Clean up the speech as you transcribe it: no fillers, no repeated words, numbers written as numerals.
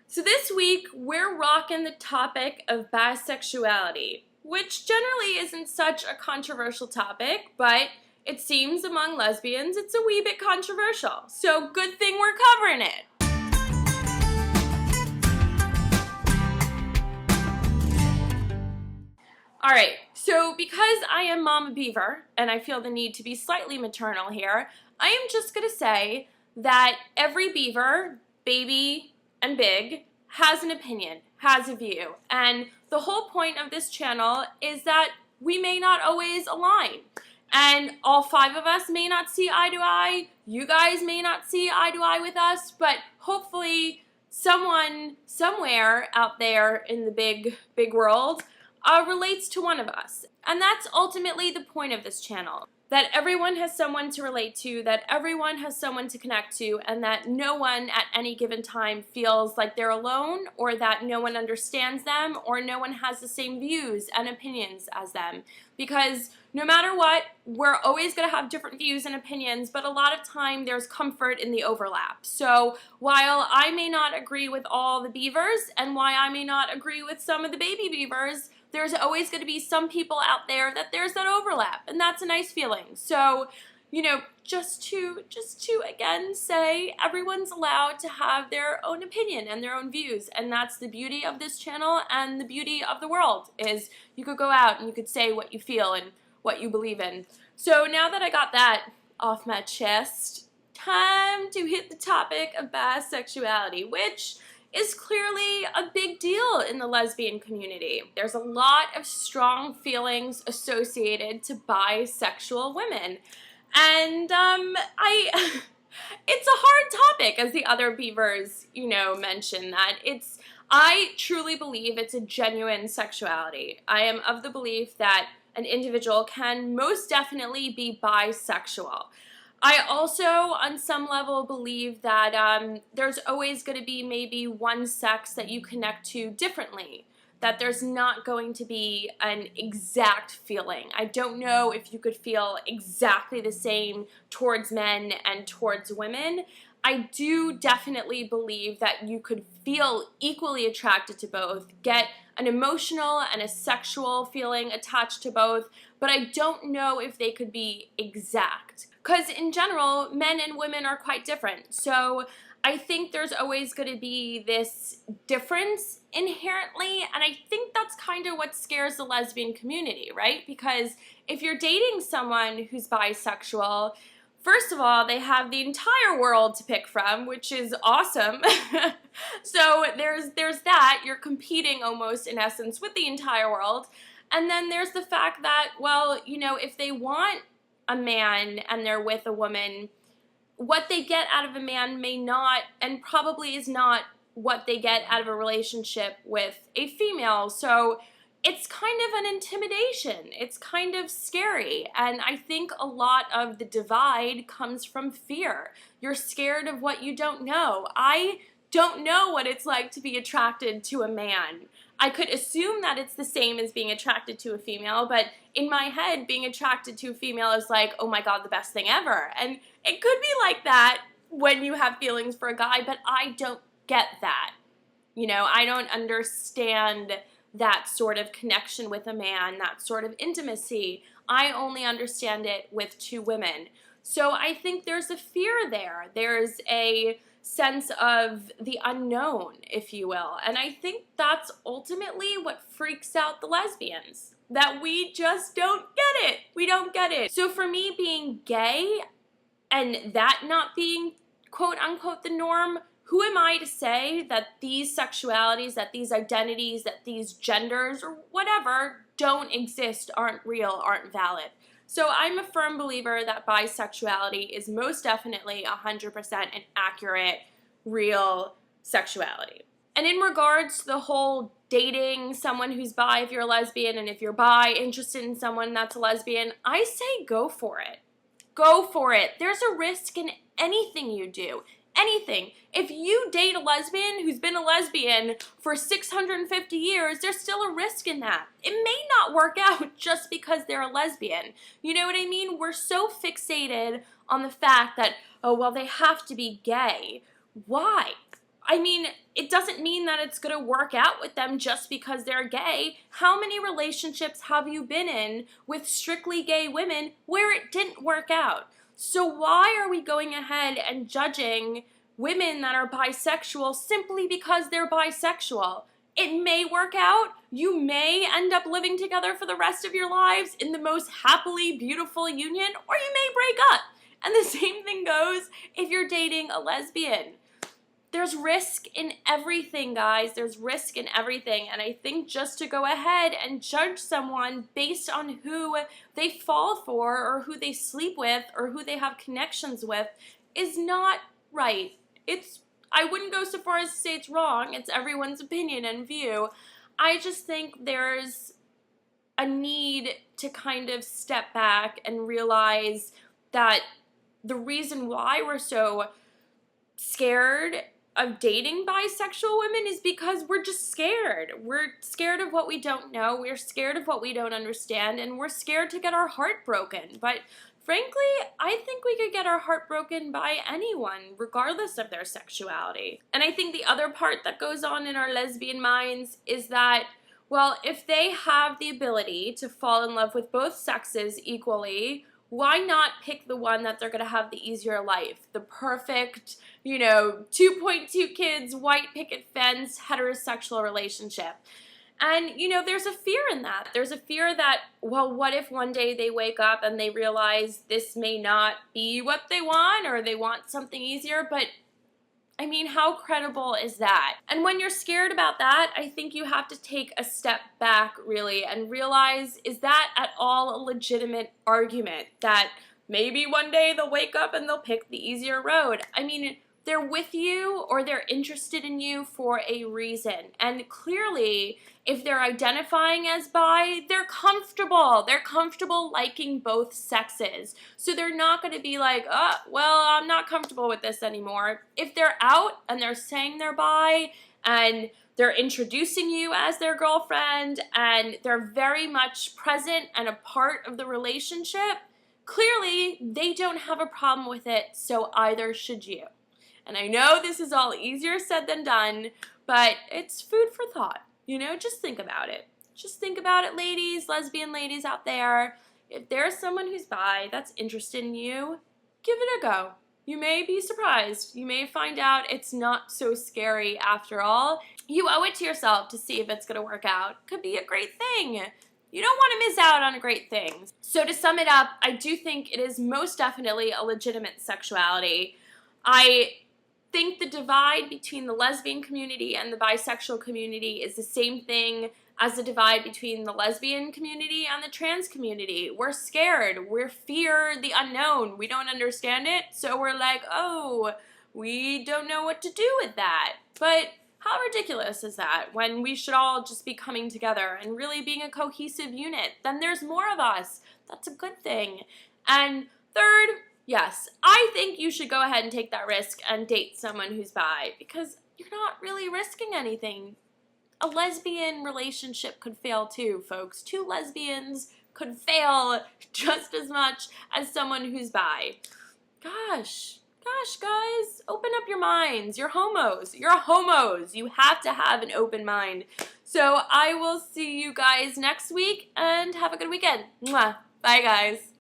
So this week, we're rocking the topic of bisexuality, which generally isn't such a controversial topic, but it seems among lesbians it's a wee bit controversial. So good thing we're covering it. Alright, so because I am Mama Beaver, and I feel the need to be slightly maternal here, I am just going to say that every beaver, baby and big, has an opinion, has a view, and the whole point of this channel is that we may not always align, and all five of us may not see eye to eye, you guys may not see eye to eye with us, but hopefully someone somewhere out there in the big world relates to one of us. And that's ultimately the point of this channel. That everyone has someone to relate to, that everyone has someone to connect to, and that no one at any given time feels like they're alone, or that no one understands them, or no one has the same views and opinions as them. Because no matter what, we're always going to have different views and opinions, but a lot of time there's comfort in the overlap. So while I may not agree with all the beavers, and why I may not agree with some of the baby beavers, there's always going to be some people out there that there's that overlap, and that's a nice feeling. So, you know, just to again say everyone's allowed to have their own opinion and their own views, and that's the beauty of this channel and the beauty of the world, is you could go out and you could say what you feel and what you believe in. So now that I got that off my chest, time to hit the topic of bisexuality, which is clearly a big deal in the lesbian community. There's a lot of strong feelings associated to bisexual women. And it's a hard topic, as the other beavers, mention that. I truly believe it's a genuine sexuality. I am of the belief that an individual can most definitely be bisexual. I also, on some level, believe that there's always going to be maybe one sex that you connect to differently, that there's not going to be an exact feeling. I don't know if you could feel exactly the same towards men and towards women. I do definitely believe that you could feel equally attracted to both, get an emotional and a sexual feeling attached to both, but I don't know if they could be exact. Because in general, men and women are quite different. So I think there's always going to be this difference inherently, and I think that's kind of what scares the lesbian community, right? Because if you're dating someone who's bisexual, first of all, they have the entire world to pick from, which is awesome. So there's that. You're competing almost, in essence, with the entire world. And then there's the fact that, well, if they want a man and they're with a woman, what they get out of a man may not, and probably is not, what they get out of a relationship with a female. So it's kind of an intimidation. It's kind of scary. And I think a lot of the divide comes from fear. You're scared of what you don't know. I don't know what it's like to be attracted to a man. I could assume that it's the same as being attracted to a female, but in my head, being attracted to a female is like, oh my God, the best thing ever. And it could be like that when you have feelings for a guy, but I don't get that. I don't understand that sort of connection with a man, that sort of intimacy. I only understand it with two women. So I think there's a fear there. There's a sense of the unknown, if you will. And I think that's ultimately what freaks out the lesbians, that we just don't get it. We don't get it. So for me, being gay and that not being quote unquote the norm, who am I to say that these sexualities, that these identities, that these genders or whatever don't exist, aren't real, aren't valid? So I'm a firm believer that bisexuality is most definitely 100% an accurate, real sexuality. And in regards to the whole dating someone who's bi if you're a lesbian, and if you're bi, interested in someone that's a lesbian, I say go for it. Go for it. There's a risk in anything you do. Anything. If you date a lesbian who's been a lesbian for 650 years, there's still a risk in that. It may not work out just because they're a lesbian. You know what I mean? We're so fixated on the fact that, oh, well, they have to be gay. Why? I mean, it doesn't mean that it's going to work out with them just because they're gay. How many relationships have you been in with strictly gay women where it didn't work out? So why are we going ahead and judging women that are bisexual simply because they're bisexual? It may work out. You may end up living together for the rest of your lives in the most happily beautiful union, or you may break up. And the same thing goes if you're dating a lesbian. There's risk in everything, guys. There's risk in everything. And I think just to go ahead and judge someone based on who they fall for or who they sleep with or who they have connections with is not right. I wouldn't go so far as to say it's wrong. It's everyone's opinion and view. I just think there's a need to kind of step back and realize that the reason why we're so scared of dating bisexual women is because we're just scared. We're scared of what we don't know. We're scared of what we don't understand, and we're scared to get our heart broken. But frankly, I think we could get our heart broken by anyone, regardless of their sexuality. And I think the other part that goes on in our lesbian minds is that, well, if they have the ability to fall in love with both sexes equally, why not pick the one that they're going to have the easier life? The perfect, 2.2 kids, white picket fence, heterosexual relationship. And, there's a fear in that. There's a fear that, well, what if one day they wake up and they realize this may not be what they want, or they want something easier, but I mean, how credible is that? And when you're scared about that, I think you have to take a step back, really, and realize, is that at all a legitimate argument? That maybe one day they'll wake up and they'll pick the easier road. I mean, they're with you or they're interested in you for a reason. And clearly, if they're identifying as bi, they're comfortable. They're comfortable liking both sexes. So they're not going to be like, oh, well, I'm not comfortable with this anymore. If they're out and they're saying they're bi and they're introducing you as their girlfriend and they're very much present and a part of the relationship, clearly they don't have a problem with it, so either should you. And I know this is all easier said than done, but it's food for thought. Just think about it. Just think about it, ladies, lesbian ladies out there. If there's someone who's bi that's interested in you, give it a go. You may be surprised. You may find out it's not so scary after all. You owe it to yourself to see if it's going to work out. Could be a great thing. You don't want to miss out on a great thing. So to sum it up, I do think it is most definitely a legitimate sexuality. I think the divide between the lesbian community and the bisexual community is the same thing as the divide between the lesbian community and the trans community. We're scared. We fear the unknown. We don't understand it, so we're like, oh, we don't know what to do with that. But how ridiculous is that when we should all just be coming together and really being a cohesive unit? Then there's more of us. That's a good thing. And third, yes, I think you should go ahead and take that risk and date someone who's bi, because you're not really risking anything. A lesbian relationship could fail too, folks. 2 lesbians could fail just as much as someone who's bi. Gosh, guys, open up your minds. You're homos. You're homos. You have to have an open mind. So I will see you guys next week, and have a good weekend. Mwah. Bye, guys.